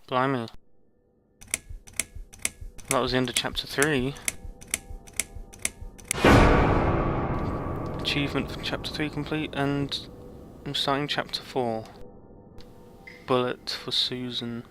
Blimey. That was the end of chapter 3. Achievement for chapter 3 complete, and I'm starting chapter 4. Bullet for Susan.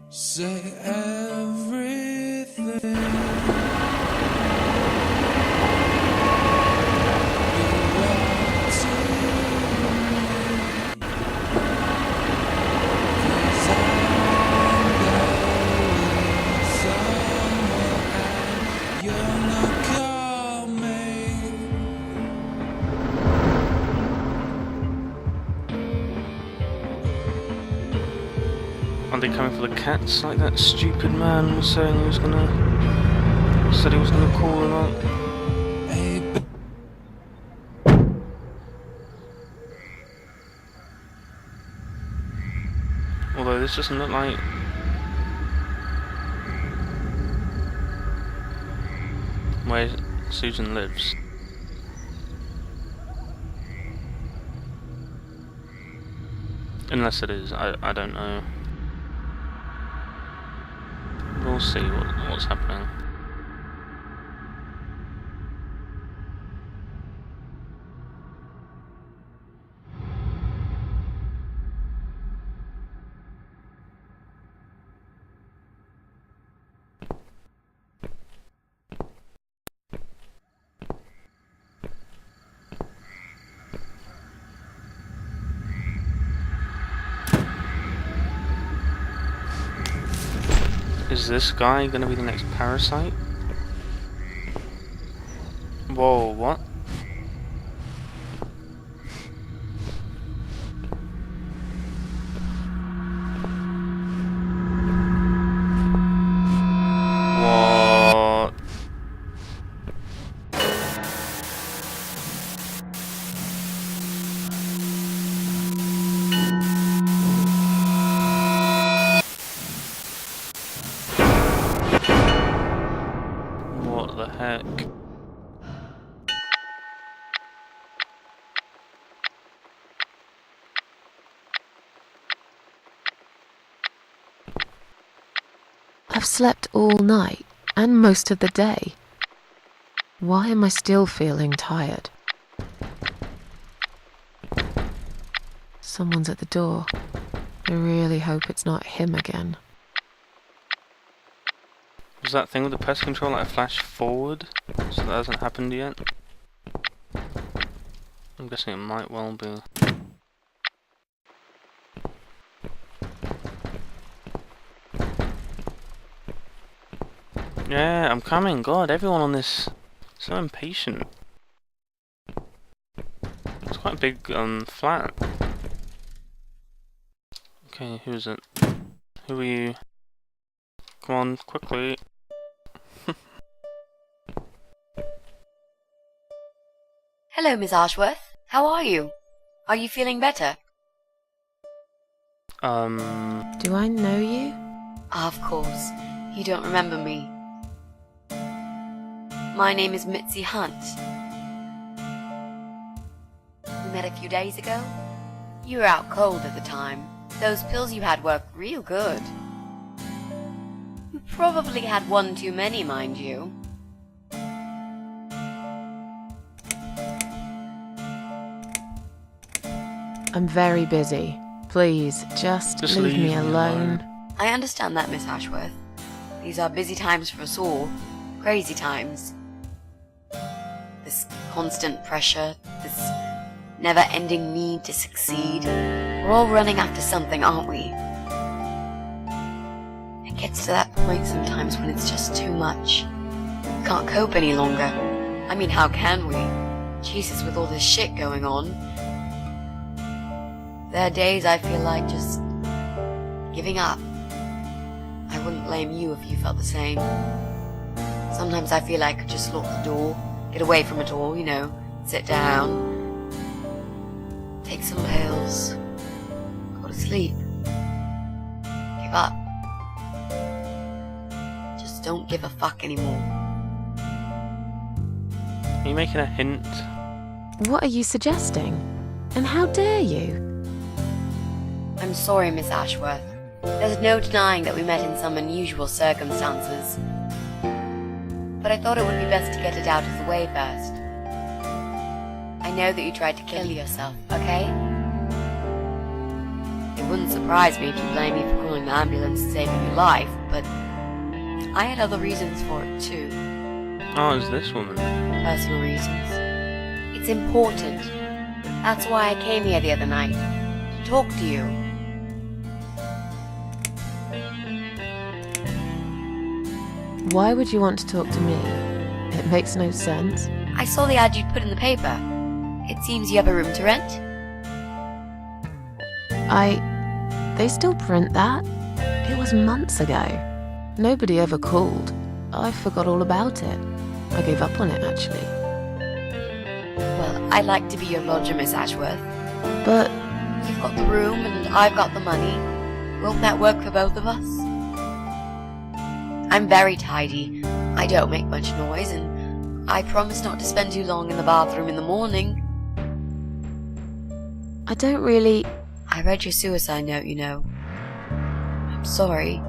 Say everything. Are they coming for the cats like that stupid man was saying he was gonna... said he was gonna call them up? Although this doesn't look like... where Susan lives. Unless it is, I don't know. We'll see what's happening. Is this guy gonna be the next parasite? Whoa, what? What? What the heck? I've slept all night, and most of the day. Why am I still feeling tired? Someone's at the door. I really hope it's not him again. Was that thing with the pest control like a flash forward? So that hasn't happened yet? I'm guessing it might well be. Yeah, I'm coming. God, everyone on this so impatient. It's quite a big flat. Okay, who's it? Who are you? Come on, quickly. Hello, Miss Ashworth. How are you? Are you feeling better? Do I know you? Of course. You don't remember me. My name is Mitzi Hunt. We met a few days ago. You were out cold at the time. Those pills you had worked real good. You probably had one too many, mind you. I'm very busy. Please, just leave me alone. I understand that, Miss Ashworth. These are busy times for us all. Crazy times. This constant pressure, this never-ending need to succeed. We're all running after something, aren't we? It gets to that point sometimes when it's just too much. We can't cope any longer. I mean, how can we? Jesus, with all this shit going on. There are days I feel like just giving up. I wouldn't blame you if you felt the same. Sometimes I feel like I could just lock the door, get away from it all, you know, sit down, take some pills, go to sleep. asleep. Give up. Just don't give a fuck anymore. Are you making a hint? What are you suggesting? And how dare you? I'm sorry, Miss Ashworth. There's no denying that we met in some unusual circumstances. But I thought it would be best to get it out of the way first. I know that you tried to kill yourself, okay? It wouldn't surprise me if you blame me for calling the ambulance and saving your life, but I had other reasons for it too. Oh, it's this woman. Personal reasons. It's important. That's why I came here the other night. To talk to you. Why would you want to talk to me? It makes no sense. I saw the ad you'd put in the paper. It seems you have a room to rent. They still print that? It was months ago. Nobody ever called. I forgot all about it. I gave up on it, actually. Well, I'd like to be your lodger, Miss Ashworth. But You've got the room and I've got the money. Won't that work for both of us? I'm very tidy. I don't make much noise, and I promise not to spend too long in the bathroom in the morning. I don't really... I read your suicide note, you know. I'm sorry,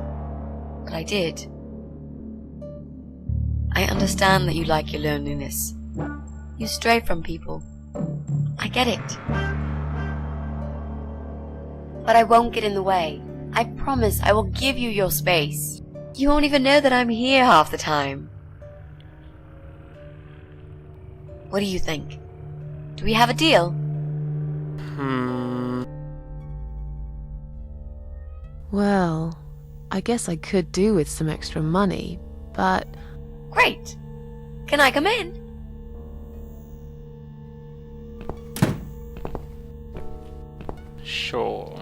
but I did. I understand that you like your loneliness. You stray from people. I get it. But I won't get in the way. I promise I will give you your space. You won't even know that I'm here half the time. What do you think? Do we have a deal? Well, I guess I could do with some extra money, but... Great! Can I come in? Sure.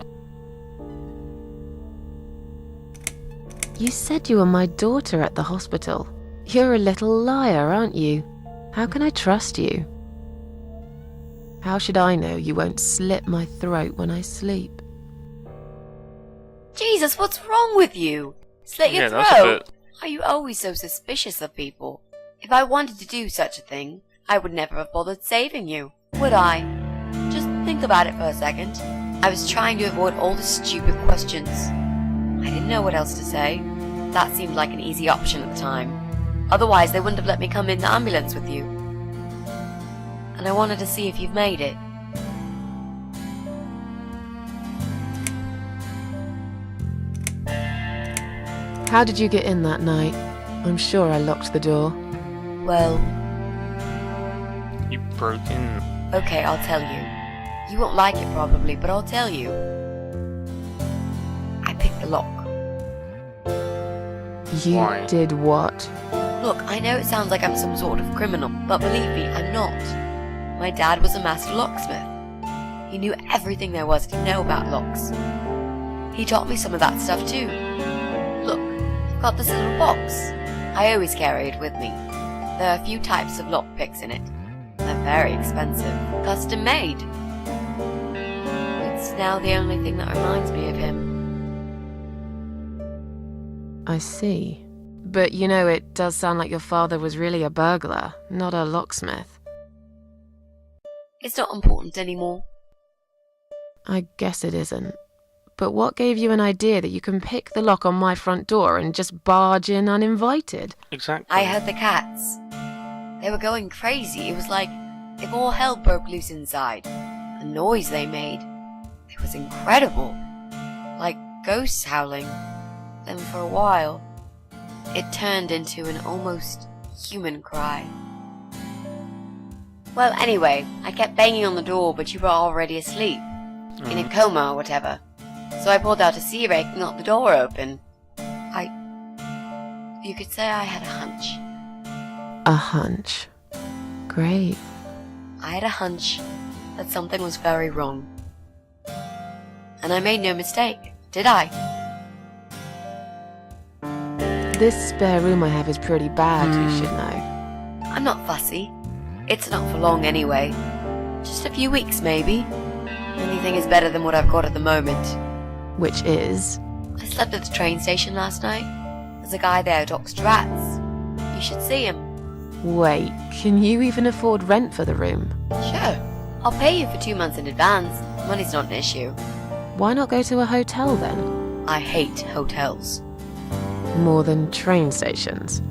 You said you were my daughter at the hospital. You're a little liar, aren't you? How can I trust you? How should I know you won't slit my throat when I sleep? Jesus, what's wrong with you? Slit your That's a throat? bit... Are you always so suspicious of people? If I wanted to do such a thing, I would never have bothered saving you, would I? Just think about it for a second. I was trying to avoid all the stupid questions. I didn't know what else to say. That seemed like an easy option at the time. Otherwise, they wouldn't have let me come in the ambulance with you. And I wanted to see if you've made it. How did you get in that night? I'm sure I locked the door. Well, You broke in. okay, I'll tell you. You won't like it probably, but I'll tell you. I picked the lock. You Why? did what? Look, I know it sounds like I'm some sort of criminal, but believe me, I'm not. My dad was a master locksmith. He knew everything there was to know about locks. He taught me some of that stuff too. Look, I've got this little box. I always carry it with me. There are a few types of lockpicks in it. They're very expensive, custom made. It's now the only thing that reminds me of him. I see. But you know, it does sound like your father was really a burglar, not a locksmith. It's not important anymore. I guess it isn't. But what gave you an idea that you can pick the lock on my front door and just barge in uninvited? Exactly. I heard the cats. They were going crazy. It was like if all hell broke loose inside. The noise they made. It was incredible. Like ghosts howling. Then for a while, it turned into an almost human cry. Well, anyway, I kept banging on the door, but you were already asleep. In a coma or whatever. So I pulled out a sea rake and got the door open. You could say I had a hunch. A hunch. Great. I had a hunch that something was very wrong. And I made no mistake, did I? This spare room I have is pretty bad, you should know. I'm not fussy. It's not for long anyway. Just a few weeks, maybe. Anything is better than what I've got at the moment. Which is... I slept at the train station last night. There's a guy there who talks to rats. You should see him. Wait, can you even afford rent for the room? Sure. I'll pay you for 2 months in advance. Money's not an issue. Why not go to a hotel then? I hate hotels. More than train stations,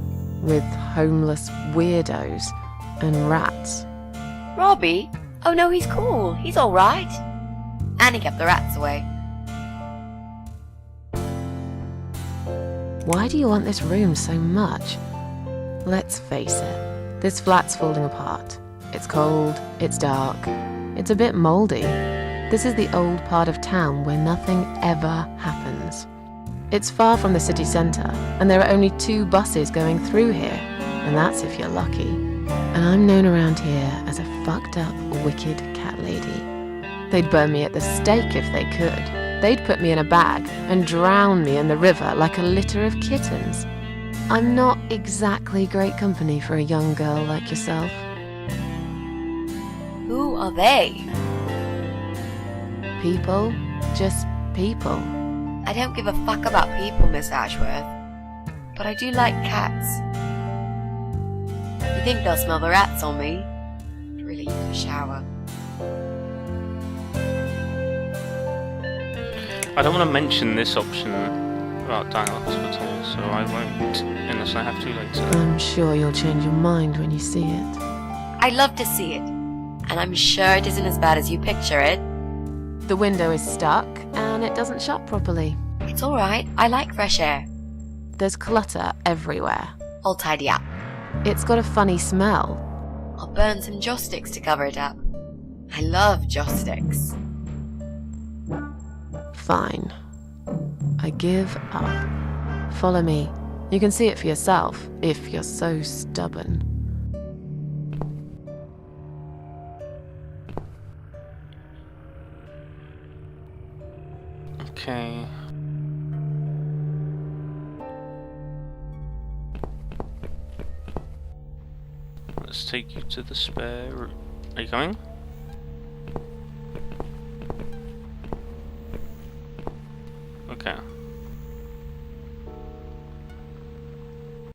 with homeless weirdos and rats. Robbie? Oh no, he's cool. He's alright. And he kept the rats away. Why do you want this room so much? Let's face it, this flat's falling apart. It's cold, it's dark, it's a bit mouldy. This is the old part of town where nothing ever happens. It's far from the city centre, and there are only 2 buses going through here, and that's if you're lucky. And I'm known around here as a fucked up, wicked cat lady. They'd burn me at the stake if they could. They'd put me in a bag and drown me in the river like a litter of kittens. I'm not exactly great company for a young girl like yourself. Who are they? People, just people. I don't give a fuck about people, Miss Ashworth. But I do like cats. You think they'll smell the rats on me? Really use a shower. I don't want to mention this option about dying at the hospital, so I won't unless I have to later. I'm sure you'll change your mind when you see it. I'd love to see it. And I'm sure it isn't as bad as you picture it. The window is stuck and it doesn't shut properly. It's alright. I like fresh air. There's clutter everywhere. I'll tidy up. It's got a funny smell. I'll burn some joss sticks to cover it up. I love joss sticks. Fine. I give up. Follow me. You can see it for yourself, if you're so stubborn. Okay. Let's take you to the spare room. Are you going?